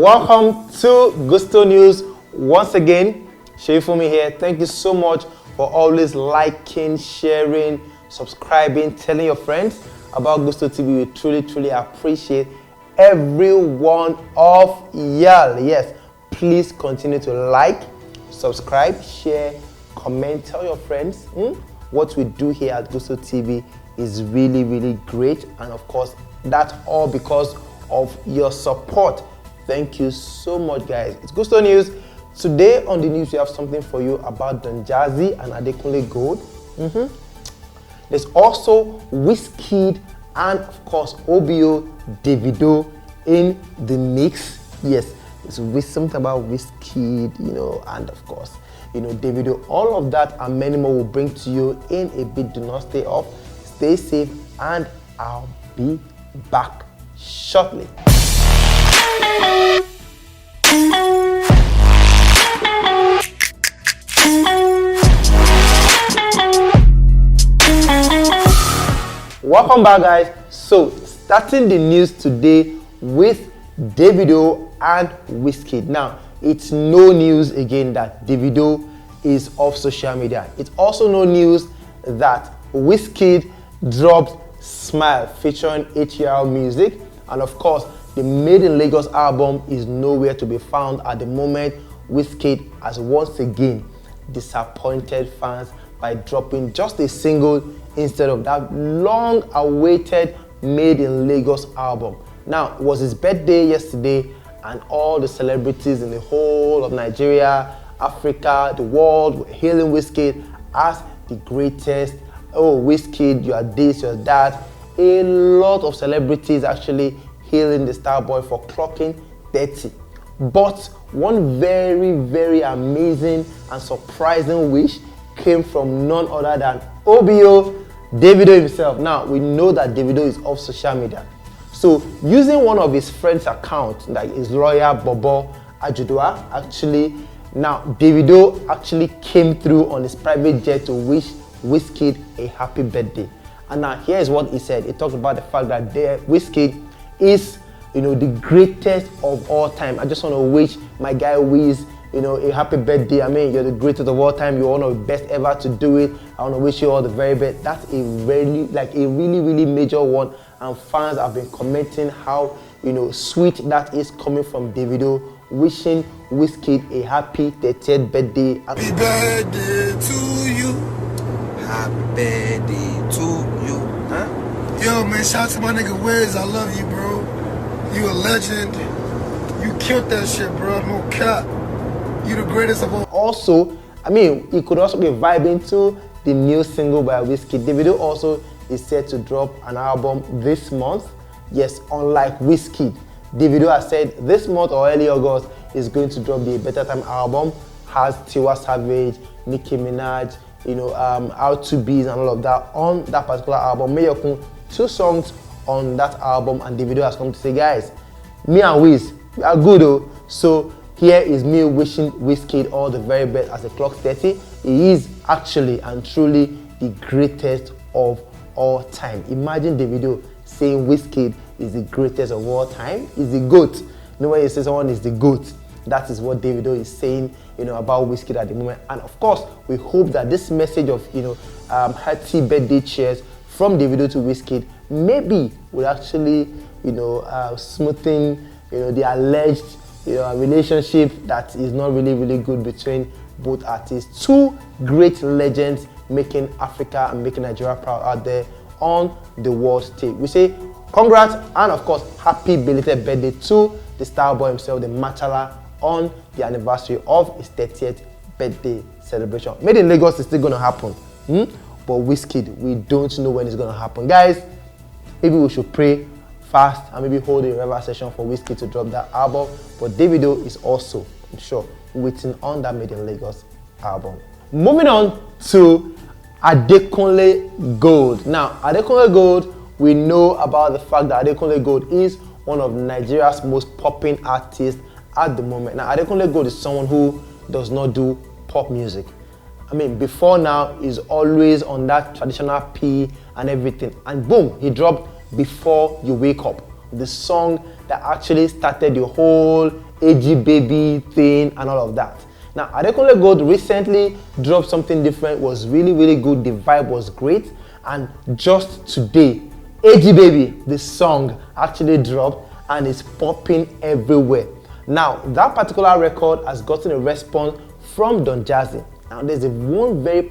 Welcome to Gusto News once again. Sheifumi here. Thank you so much for always liking, sharing, subscribing, telling your friends about Gusto TV. We truly appreciate every one of y'all. Yes, please continue to like, subscribe, share, comment, tell your friends. What we do here at Gusto TV is really great, and of course that's all because of your support. Thank you so much, guys. It's Gusto News. Today on the news we have something for you about Don Jazzy and Adekunle Gold. There's also Wizkid and of course OBO Davido in the mix. Yes, it's something about Wizkid, and of course, Davido. All of that and many more will bring to you in a bit. Do not stay off, stay safe, and I'll be back shortly. Welcome back, guys. So starting the news today with Davido and Wizkid. Now, it's no news again that Davido is off social media. It's also no news that Wizkid dropped Smile featuring H.E.R music, and of course the Made in Lagos album is nowhere to be found at the moment. Wizkid has once again disappointed fans by dropping just a single instead of that long-awaited Made in Lagos album. Now, it was his birthday yesterday, and all the celebrities in the whole of Nigeria, Africa, the world were hailing Wizkid as the greatest. Oh, Wizkid, you are this, you are that. A lot of celebrities actually hailing the star boy for clocking 30. But one very amazing and surprising wish came from none other than OBO Davido himself. Now, we know that Davido is off social media. So, using one of his friends' accounts, like his lawyer Bobo Ajudua, Davido actually came through on his private jet to wish Wizkid a happy birthday. And now, here's what he said. He talked about the fact that Wizkid is, the greatest of all time. I just want to wish my guy WIZ, a happy birthday. I mean, you're the greatest of all time. You're one of the best ever to do it. I want to wish you all the very best. That's a really major one. And fans have been commenting how, sweet that is coming from Davido, wishing Wizkid a happy 30th birthday. Happy birthday to you. Happy birthday to you. Yo, man, shout out to my nigga WIZ. I love you, bro. You a legend. You killed that shit, bro. No cap. You the greatest of all. Also, he could also be vibing to the new single by Wizkid. Davido also is set to drop an album this month. Yes, unlike Wizkid, Davido has said this month or early August is going to drop the Better Time album. Has Tiwa Savage, Nicki Minaj, R2Bs and all of that on that particular album. Mayokun, 2 songs on that album, and Davido has come to say, guys, me and WIZ, we are good though. So here is me wishing Wizkid all the very best as a clock 30. He is actually and truly the greatest of all time. Imagine Davido saying Wizkid is the greatest of all time. He's the GOAT. When you say someone is the GOAT, that is what Davido is saying, about Wizkid at the moment. And of course, we hope that this message of, happy birthday cheers from Davido to Wizkid maybe will actually, smoothen, the alleged, relationship that is not really good between both artists. 2 great legends making Africa and making Nigeria proud out there on the world stage. We say congrats and of course happy belated birthday to the star boy himself, the Machala, on the anniversary of his 30th birthday celebration. Made in Lagos is still gonna happen, but Wizkid, we don't know when it's gonna happen. Guys, maybe we should pray fast and maybe hold a revival session for Wizkid to drop that album. But Davido is also, I'm sure, waiting on that Made in Lagos album. Moving on to Adekunle Gold. Now, Adekunle Gold, we know about the fact that Adekunle Gold is one of Nigeria's most popping artists at the moment. Now, Adekunle Gold is someone who does not do pop music. Before now, he's always on that traditional P and everything. And boom, he dropped Before You Wake Up, the song that actually started the whole AG baby thing and all of that. Now, Adekunle Gold recently dropped something different, was really good, the vibe was great, and just today, AG Baby, the song actually dropped and is popping everywhere. Now, that particular record has gotten a response from Don Jazzy. Now, there's one very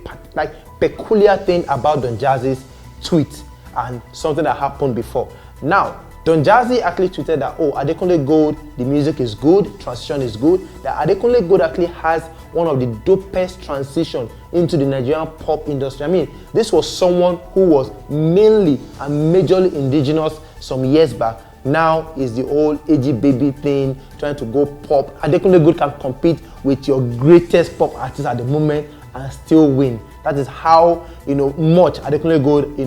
peculiar thing about Don Jazzy's tweet and something that happened before. Now, Don Jazzy actually tweeted that, oh, Adekunle Gold, the music is good, transition is good. That Adekunle Gold actually has one of the dopest transition into the Nigerian pop industry. I mean, this was someone who was mainly and majorly indigenous some years back. Now is the old AG baby thing, trying to go pop. Adekunle Gold can compete with your greatest pop artist at the moment and still win. That is how much Adekunle Gold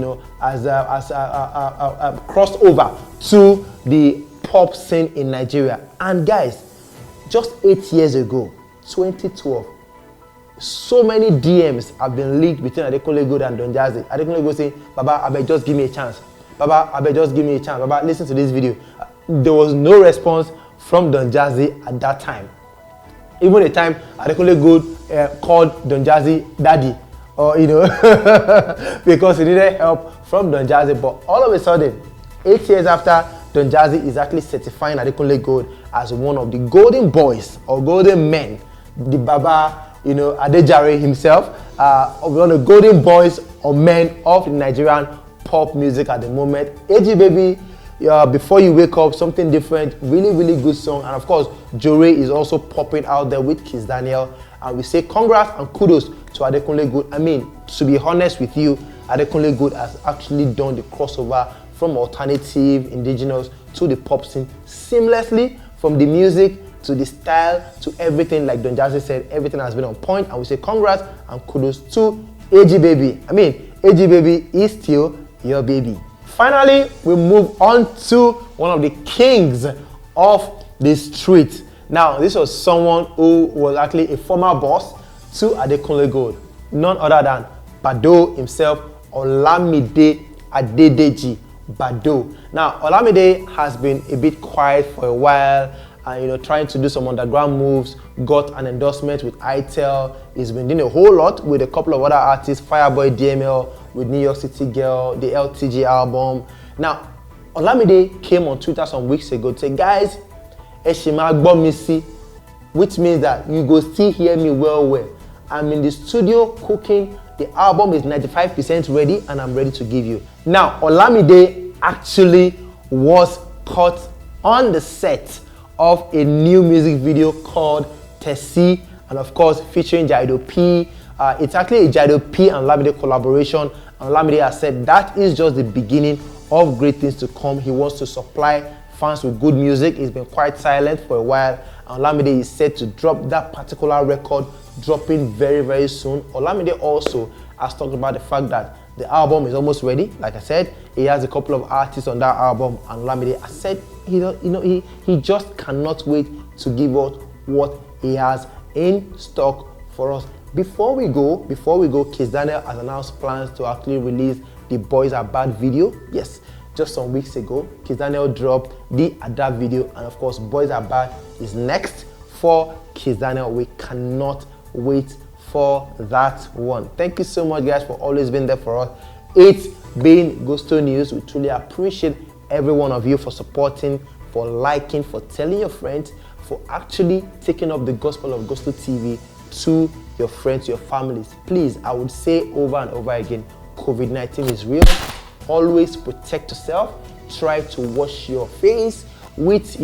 has crossed over to the pop scene in Nigeria. And guys, just 8 years ago, 2012, so many DMs have been leaked between Adekunle Gold and Don Jazzy. Adekunle Gold saying, "Baba, I beg, just give me a chance. Baba, I beg, just give me a chance. Baba, listen to this video." There was no response from Don Jazzy at that time. Even the time Adekunle Gold called Don Jazzy daddy, or because he needed help from Don Jazzy. But all of a sudden, 8 years after, Don Jazzy is actually certifying Adekunle Gold as one of the golden boys or golden men. The Baba, H.E.R himself, one of the golden boys or men of the Nigerian pop music at the moment. AG Baby, Before You Wake Up, something different, really good song. And of course, H.E.R is also popping out there with Kiss Daniel. And we say congrats and kudos to Adekunle Gold. I mean, to be honest with you, Adekunle Gold has actually done the crossover from alternative, indigenous to the pop scene seamlessly, from the music to the style to everything. Like Don Jazzy said, everything has been on point, and we say congrats and kudos to AG Baby. I mean, AG Baby is still your baby. Finally, we move on to one of the kings of the street. Now, this was someone who was actually a former boss to Adekunle Gold, none other than Bado himself, Olamide Adedeji Bado. Now, Olamide has been a bit quiet for a while, and trying to do some underground moves. Got an endorsement with H.E.R. He's been doing a whole lot with a couple of other artists, Fireboy DML, with New York City Girl, the LTG album. Now, Olamide came on Twitter some weeks ago to say, guys, Missy, which means that you go still hear me well. I'm in the studio cooking. The album is 95% ready, and I'm ready to give you. Now, Olamide actually was caught on the set of a new music video called Tessie, and of course featuring Jaido P. It's actually a Jaido P and Olamide collaboration, and Olamide has said that is just the beginning of great things to come. He wants to supply fans with good music. He's been quite silent for a while, and Olamide is set to drop that particular record, dropping very soon. Olamide also has talked about the fact that the album is almost ready. Like I said, he has a couple of artists on that album, and Olamide has said he just cannot wait to give out what he has in stock for us. Before we go, Kiss Daniel has announced plans to actually release the Boys Are Bad video. Yes, just some weeks ago, Kiss Daniel dropped the Adapt video, and of course, Boys Are Bad is next for Kiss Daniel. We cannot wait for that one. Thank you so much, guys, for always being there for us. It's been Gusto News. We truly appreciate every one of you for supporting, for liking, for telling your friends, for actually taking up the gospel of Gusto TV to your friends, your families. Please, I would say over and over again, COVID-19 is real. Always protect yourself. Try to wash your face with,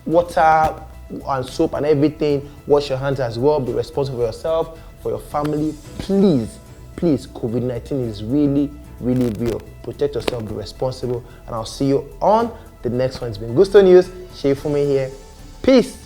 water and soap and everything. Wash your hands as well. Be responsible for yourself, for your family. Please, COVID-19 is really real. Protect yourself, be responsible, and I'll see you on the next one. It's been Gusto News. Shey Fumi here. Peace.